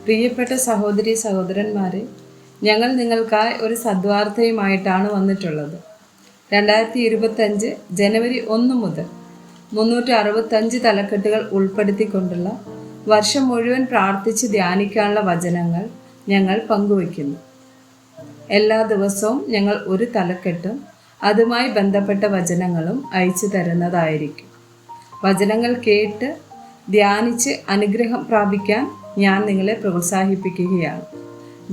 പ്രിയപ്പെട്ട സഹോദരി സഹോദരന്മാരെ, ഞങ്ങൾ നിങ്ങൾക്കായി ഒരു സദ്വാർത്തയുമായിട്ടാണ് വന്നിട്ടുള്ളത്. 2025 ജനുവരി 1 മുതൽ 365 തലക്കെട്ടുകൾ ഉൾപ്പെടുത്തിക്കൊണ്ടുള്ള വർഷം മുഴുവൻ പ്രാർത്ഥിച്ച് ധ്യാനിക്കാനുള്ള വചനങ്ങൾ ഞങ്ങൾ പങ്കുവയ്ക്കുന്നു. എല്ലാ ദിവസവും ഞങ്ങൾ ഒരു തലക്കെട്ടും അതുമായി ബന്ധപ്പെട്ട വചനങ്ങളും അയച്ചു തരുന്നതായിരിക്കും. വചനങ്ങൾ കേട്ട് ധ്യാനിച്ച് അനുഗ്രഹം പ്രാപിക്കാൻ ഞാൻ നിങ്ങളെ പ്രോത്സാഹിപ്പിക്കുകയാണ്.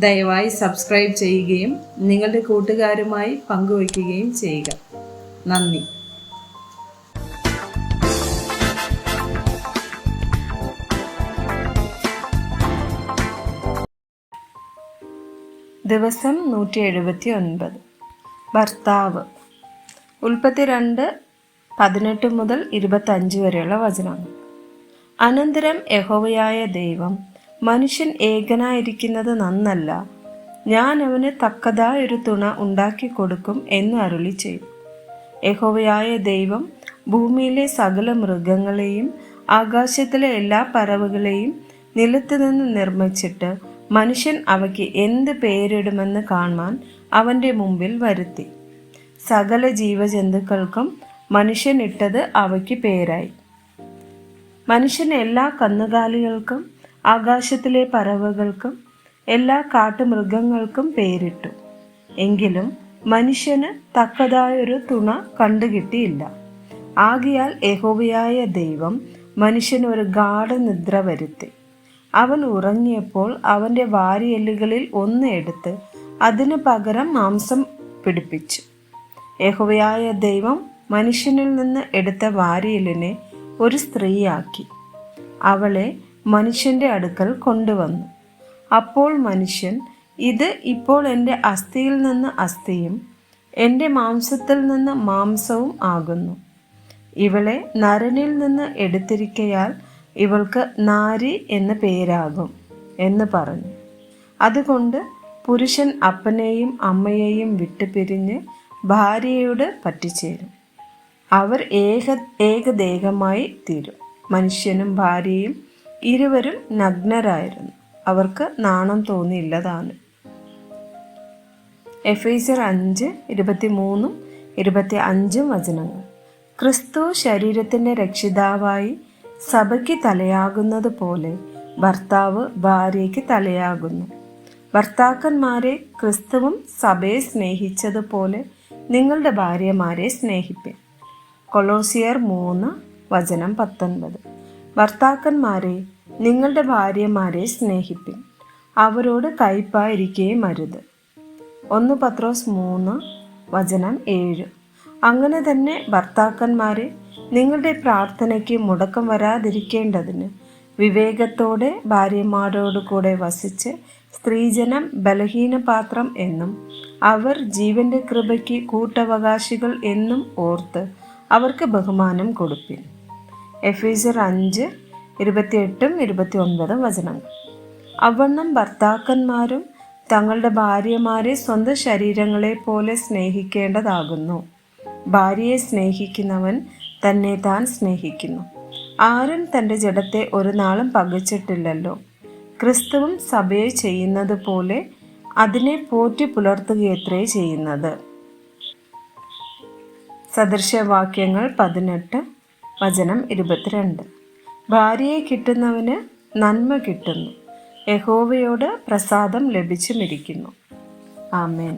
ദയവായി സബ്സ്ക്രൈബ് ചെയ്യുകയും നിങ്ങളുടെ കൂട്ടുകാരുമായി പങ്കുവയ്ക്കുകയും ചെയ്യുക. നന്ദി. ദിവസം 179. ഭർത്താവ്. ഉൽപ്പത്തി 2:18 മുതൽ 25 വരെയുള്ള വചനങ്ങൾ. അനന്തരം യഹോവയായ ദൈവം, മനുഷ്യൻ ഏകനായിരിക്കുന്നത് നന്നല്ല, ഞാൻ അവന് തക്കതായൊരു തുണ ഉണ്ടാക്കി കൊടുക്കും എന്ന് അരുളി ചെയ്തു. യഹോവയായ ദൈവം ഭൂമിയിലെ സകല മൃഗങ്ങളെയും ആകാശത്തിലെ എല്ലാ പറവകളെയും നിലത്ത് നിന്ന് നിർമ്മിച്ചിട്ട് മനുഷ്യൻ അവയ്ക്ക് എന്ത് പേരിടുമെന്ന് കാണുവാൻ അവൻ്റെ മുമ്പിൽ വരുത്തി. സകല ജീവജന്തുക്കൾക്കും മനുഷ്യൻ ഇട്ടത് അവയ്ക്ക് പേരായി. മനുഷ്യൻ എല്ലാ കന്നുകാലികൾക്കും ആകാശത്തിലെ പറവകൾക്കും എല്ലാ കാട്ടുമൃഗങ്ങൾക്കും പേരിട്ടു. എങ്കിലും മനുഷ്യന് തക്കതായൊരു തുണ കണ്ടുകിട്ടിയില്ല. ആകയാൽ യഹോവയായ ദൈവം മനുഷ്യന് ഒരു ഗാഢനിദ്ര വരുത്തി. അവൻ ഉറങ്ങിയപ്പോൾ അവൻ്റെ വാരിയെല്ലുകളിൽ ഒന്ന് എടുത്ത് അതിനു പകരം മാംസം പിടിപ്പിച്ചു. യഹോവയായ ദൈവം മനുഷ്യനിൽ നിന്ന് എടുത്ത വാരിയെല്ലിനെ ഒരു സ്ത്രീയാക്കി അവളെ മനുഷ്യൻ്റെ അടുക്കൽ കൊണ്ടുവന്നു. അപ്പോൾ മനുഷ്യൻ, ഇത് ഇപ്പോൾ എൻ്റെ അസ്ഥിയിൽ നിന്ന് അസ്ഥിയും എൻ്റെ മാംസത്തിൽ നിന്ന് മാംസവും ആകുന്നു. ഇവളെ നരനിൽ നിന്ന് എടുത്തിരിക്കയാൽ ഇവൾക്ക് നാരി എന്ന് പേരാകും എന്ന് പറഞ്ഞു. അതുകൊണ്ട് പുരുഷൻ അപ്പനെയും അമ്മയെയും വിട്ടുപിരിഞ്ഞ് ഭാര്യയോട് പറ്റിച്ചേരും. അവർ ഏകദേഹമായി തീരും. മനുഷ്യനും ഭാര്യയും ഇരുവരും നഗ്നരായിരുന്നു, അവർക്ക് നാണം തോന്നിയില്ലതാനും. എഫേസ്യർ 5:23-25 വചനങ്ങൾ. ക്രിസ്തു ശരീരത്തിൻ്റെ രക്ഷിതാവായി സഭയ്ക്ക് തലയാകുന്നത് പോലെ ഭർത്താവ് ഭാര്യയ്ക്ക് തലയാകുന്നു. ഭർത്താക്കന്മാരെ ക്രിസ്തുവും സഭയെ സ്നേഹിച്ചതുപോലെ നിങ്ങളുടെ ഭാര്യമാരെ സ്നേഹിപ്പിൻ. കൊലോസിയർ 3:19. ഭർത്താക്കന്മാരെ, നിങ്ങളുടെ ഭാര്യമാരെ സ്നേഹിപ്പിൻ, അവരോട് കയ്പായിരിക്കുകയും അരുത്. 1 പത്രോസ് 3:7. അങ്ങനെ തന്നെ ഭർത്താക്കന്മാരെ, നിങ്ങളുടെ പ്രാർത്ഥനയ്ക്ക് മുടക്കം വരാതിരിക്കേണ്ടതിന് വിവേകത്തോടെ ഭാര്യമാരോട് കൂടെ വസിച്ച് സ്ത്രീജനം ബലഹീനപാത്രം എന്നും അവർ ജീവന്റെ കൃപയ്ക്ക് കൂട്ടവകാശികൾ എന്നും ഓർത്ത് അവർക്ക് ബഹുമാനം കൊടുപ്പിൻ. എഫേസ്യർ 5:28-29 വചനങ്ങൾ. അവണ്ണം ഭർത്താക്കന്മാരും തങ്ങളുടെ ഭാര്യമാരെ സ്വന്തം ശരീരങ്ങളെ പോലെ സ്നേഹിക്കേണ്ടതാകുന്നു. ഭാര്യയെ സ്നേഹിക്കുന്നവൻ തന്നെ താൻ സ്നേഹിക്കുന്നു. ആരും തൻ്റെ ജഡത്തെ ഒരു നാളും പകച്ചിട്ടില്ലല്ലോ. ക്രിസ്തുവും സഭയെ ചെയ്യുന്നത് പോലെ അതിനെ പോറ്റി പുലർത്തുകയത്രേ ചെയ്യുന്നത്. സദൃശവാക്യങ്ങൾ 18:22. ഭാര്യയെ കിട്ടുന്നവന് നന്മ കിട്ടുന്നു, യഹോവയോട് പ്രസാദം ലഭിച്ചുമിരിക്കുന്നു. ആമേൻ.